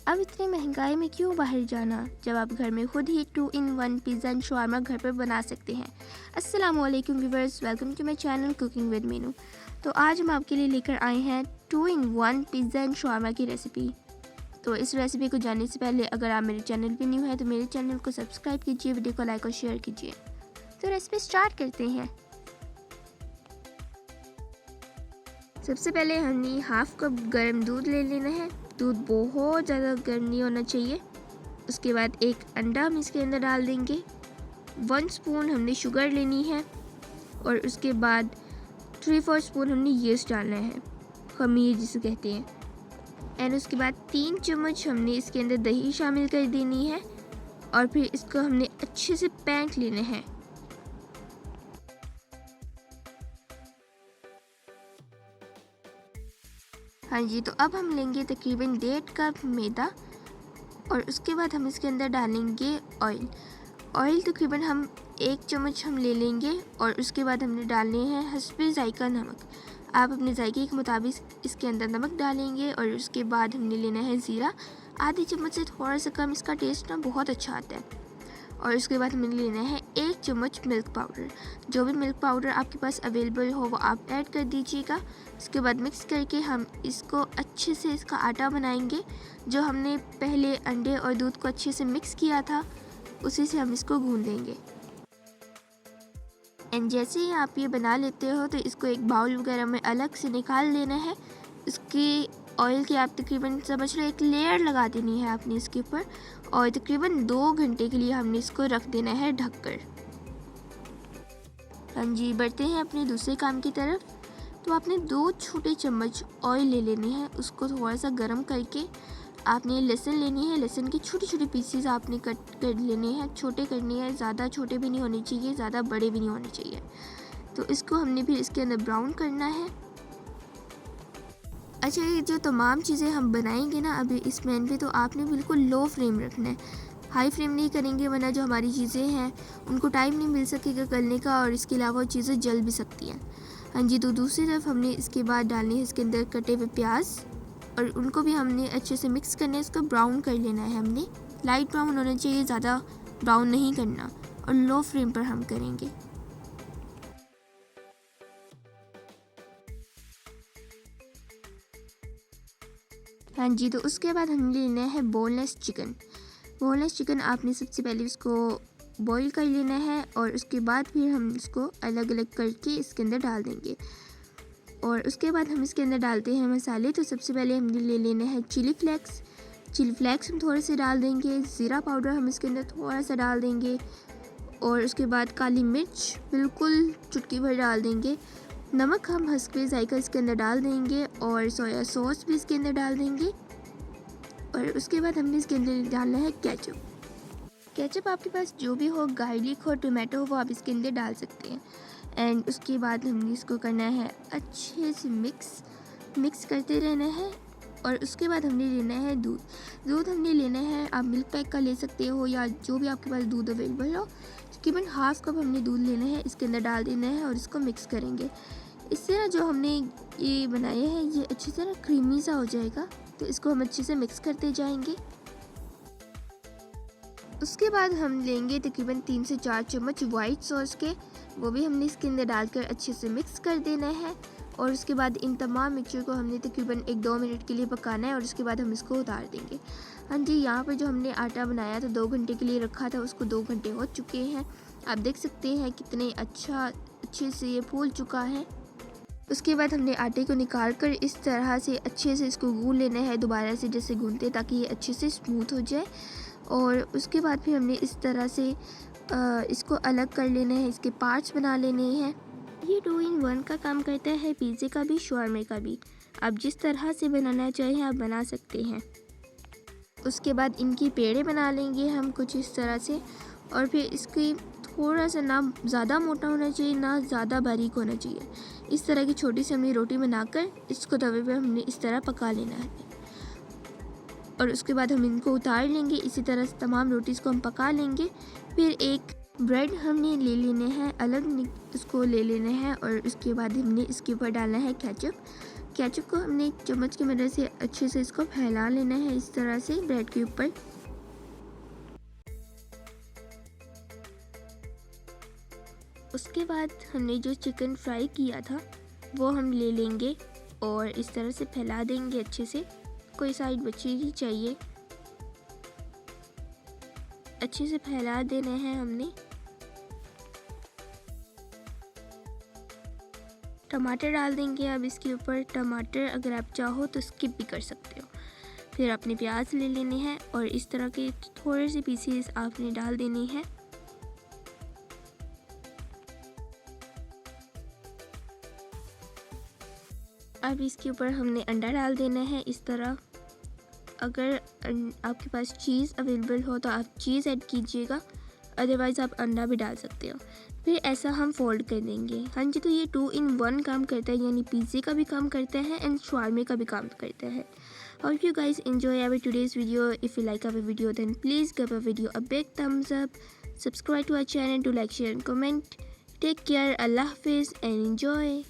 अब इतनी महंगाई में क्यों बाहर जाना, जब आप घर में खुद ही 2-in-1 पिज़्ज़ा एंड शवारमा घर पर बना सकते हैं। अस्सलाम वालेकुम viewers, welcome to my channel cooking with Meenu. तो आज हम आपके लिए लेकर आए हैं 2-in-1 पिज़्ज़ा एंड शवारमा की रेसिपी। तो इस रेसिपी को जानने से पहले अगर आप मेरे चैनल पर न्यू हैं तो मेरे चैनल को सब्सक्राइब कीजिए, वीडियो को लाइक और शेयर कीजिए। तो रेसिपी स्टार्ट करते हैं। सबसे पहले हमने हाफ कप गर्म दूध ले लेना है। दूध बहुत ज़्यादा गर्म नहीं होना चाहिए। उसके बाद एक अंडा हम इसके अंदर डाल देंगे। 1 स्पून हमने शुगर लेनी है और उसके बाद 3-4 स्पून हमने यीस्ट डालना है, खमीर जिसे कहते हैं। एंड उसके बाद 3 चम्मच हमने इसके अंदर दही शामिल कर देनी है और फिर इसको हमने अच्छे से पैंक लेना है। हाँ जी, तो अब हम लेंगे तकरीबन 1.5 कप मैदा और उसके बाद हम इसके अंदर डालेंगे ऑयल तकरीबन हम 1 चम्मच हम ले लेंगे और उसके बाद हमने डालने हैं हस्बे जायका नमक। आप अपने जायके के मुताबिक इसके अंदर नमक डालेंगे और उसके बाद हमने लेना है ज़ीरा, आधी चम्मच से थोड़ा सा कम, इसका टेस्ट ना बहुत अच्छा आता है। और उसके बाद हमें लेना है 1 चम्मच मिल्क पाउडर। जो भी मिल्क पाउडर आपके पास अवेलेबल हो वो आप ऐड कर दीजिएगा। इसके बाद मिक्स करके हम इसको अच्छे से इसका आटा बनाएंगे। जो हमने पहले अंडे और दूध को अच्छे से मिक्स किया था उसी से हम इसको गूंद देंगे। एंड जैसे ही आप ये बना लेते हो तो इसको एक बाउल वगैरह में अलग से निकाल लेना है। इसकी ऑयल की आप तकरीबन समझ लो एक लेयर लगा देनी है आपने इसके ऊपर और तकरीबन 2 घंटे के लिए हमने इसको रख देना है ढककर। हाँ जी, बढ़ते हैं अपने दूसरे काम की तरफ। तो आपने 2 छोटे चम्मच ऑयल ले लेने हैं, उसको थोड़ा सा गर्म करके आपने लहसुन लेनी है। लहसुन की छोटी छोटी पीसेस आपने कट कर लेने हैं, छोटे करने हैं, ज़्यादा छोटे भी नहीं होने चाहिए, ज़्यादा बड़े भी नहीं होने चाहिए। तो इसको हमने फिर इसके अंदर ब्राउन करना है। अच्छा, ये जो तमाम चीज़ें हम बनाएंगे ना अभी इस पैन पे, तो आपने बिल्कुल लो फ्लेम रखना है, हाई फ्लेम नहीं करेंगे वरना जो हमारी चीज़ें हैं उनको टाइम नहीं मिल सकेगा करने का और इसके अलावा चीज़ें जल भी सकती हैं। हाँ जी, तो दूसरी तरफ हमने इसके बाद डालनी है इसके अंदर कटे हुए प्याज और उनको भी हमने अच्छे से मिक्स करना है। इसको ब्राउन कर लेना है हमने, लाइट ब्राउन होना चाहिए, ज़्यादा ब्राउन नहीं करना और लो फ्लेम पर हम करेंगे। हाँ जी, तो उसके बाद हमने लेना है बोनलेस चिकन। बोनलेस चिकन आपने सबसे पहले उसको बॉईल कर लेना है और उसके बाद फिर हम इसको अलग अलग करके इसके अंदर डाल देंगे। और उसके बाद हम इसके अंदर डालते हैं मसाले। तो सबसे पहले हमने ले लेना है चिली फ्लेक्स हम थोड़े से डाल देंगे। ज़ीरा पाउडर हम इसके अंदर थोड़ा सा डाल देंगे और उसके बाद काली मिर्च बिल्कुल चुटकी भर डाल देंगे। नमक हम हस्बे जायका इसके अंदर डाल देंगे और सोया सॉस भी इसके अंदर डाल देंगे। और उसके बाद हमने इसके अंदर डालना है केचप आपके पास जो भी हो, गार्लिक हो, टोमेटो हो, वो आप इसके अंदर डाल सकते हैं। एंड उसके बाद हमने इसको करना है अच्छे से मिक्स करते रहना है। और उसके बाद हमने लेना है दूध हमने लेना है, आप मिल्क पैक का ले सकते हो या जो भी आपके पास दूध अवेलेबल हो। तकरीबन हाफ कप हमने दूध लेना है, इसके अंदर डाल देना है और इसको मिक्स करेंगे। इससे ना जो हमने ये बनाया है ये अच्छी तरह क्रीमी सा हो जाएगा। तो इसको हम अच्छे से मिक्स करते जाएंगे। उसके बाद हम लेंगे तकरीबन 3 से 4 चम्मच वाइट सॉस के, वो भी हमने इसके अंदर डालकर अच्छे से मिक्स कर देना है। और उसके बाद इन तमाम मिक्सचर को हमने तकरीबन 1-2 मिनट के लिए पकाना है और उसके बाद हम इसको उतार देंगे। हाँ जी, यहाँ पर जो हमने आटा बनाया था 2 घंटे के लिए रखा था, उसको 2 घंटे हो चुके हैं। आप देख सकते हैं कितने अच्छे से ये फूल चुका है। उसके बाद हमने आटे को निकाल कर इस तरह से अच्छे से इसको गूंद लेना है, दोबारा से जैसे गूंदते, ताकि ये अच्छे से स्मूथ हो जाए। और उसके बाद फिर हमने इस तरह से इसको अलग कर लेना है, इसके पार्ट्स बना लेने हैं। ये 2-in-1 का काम करता है, पिज़्ज़े का भी, शवारमे का भी। आप जिस तरह से बनाना चाहें आप बना सकते हैं। उसके बाद इनकी पेड़े बना लेंगे हम कुछ इस तरह से और फिर इसकी थोड़ा सा ना ज़्यादा मोटा होना चाहिए ना ज़्यादा बारीक होना चाहिए। इस तरह की छोटी सी हमने रोटी बनाकर इसको तवे पे हमने इस तरह पका लेना है और उसके बाद हम इनको उतार लेंगे। इसी तरह से तमाम रोटीज़ को हम पका लेंगे। फिर एक ब्रेड हमने ले लेने हैं, अलग इसको ले लेना है और उसके बाद हमने इसके ऊपर डालना है केचप। केचप को हमने चम्मच की मदद से अच्छे से इसको फैला लेना है इस तरह से ब्रेड के ऊपर। उसके बाद हमने जो चिकन फ्राई किया था वो हम ले लेंगे और इस तरह से फैला देंगे अच्छे से, कोई साइड बची नहीं चाहिए, अच्छे से फैला देना है हमने। टमाटर डाल देंगे अब इसके ऊपर। टमाटर अगर आप चाहो तो स्किप भी कर सकते हो। फिर आपने प्याज ले लेने हैं और इस तरह के थोड़े से पीसेस आपने डाल देने हैं। अब इसके ऊपर हमने अंडा डाल देना है इस तरह। अगर आपके पास चीज़ अवेलेबल हो तो आप चीज़ ऐड कीजिएगा, अदरवाइज़ आप अंडा भी डाल सकते हो। फिर ऐसा हम फोल्ड कर देंगे। हाँ जी, तो ये 2 in 1 काम करता है, यानी पिज़्ज़े का भी काम करता है एंड शवारमे का भी काम करता है। Hope you guys enjoy our today's video. If you like our video then please give our video a big thumbs up. Subscribe to our channel to like, share and comment. Take care. Allah Hafiz and enjoy.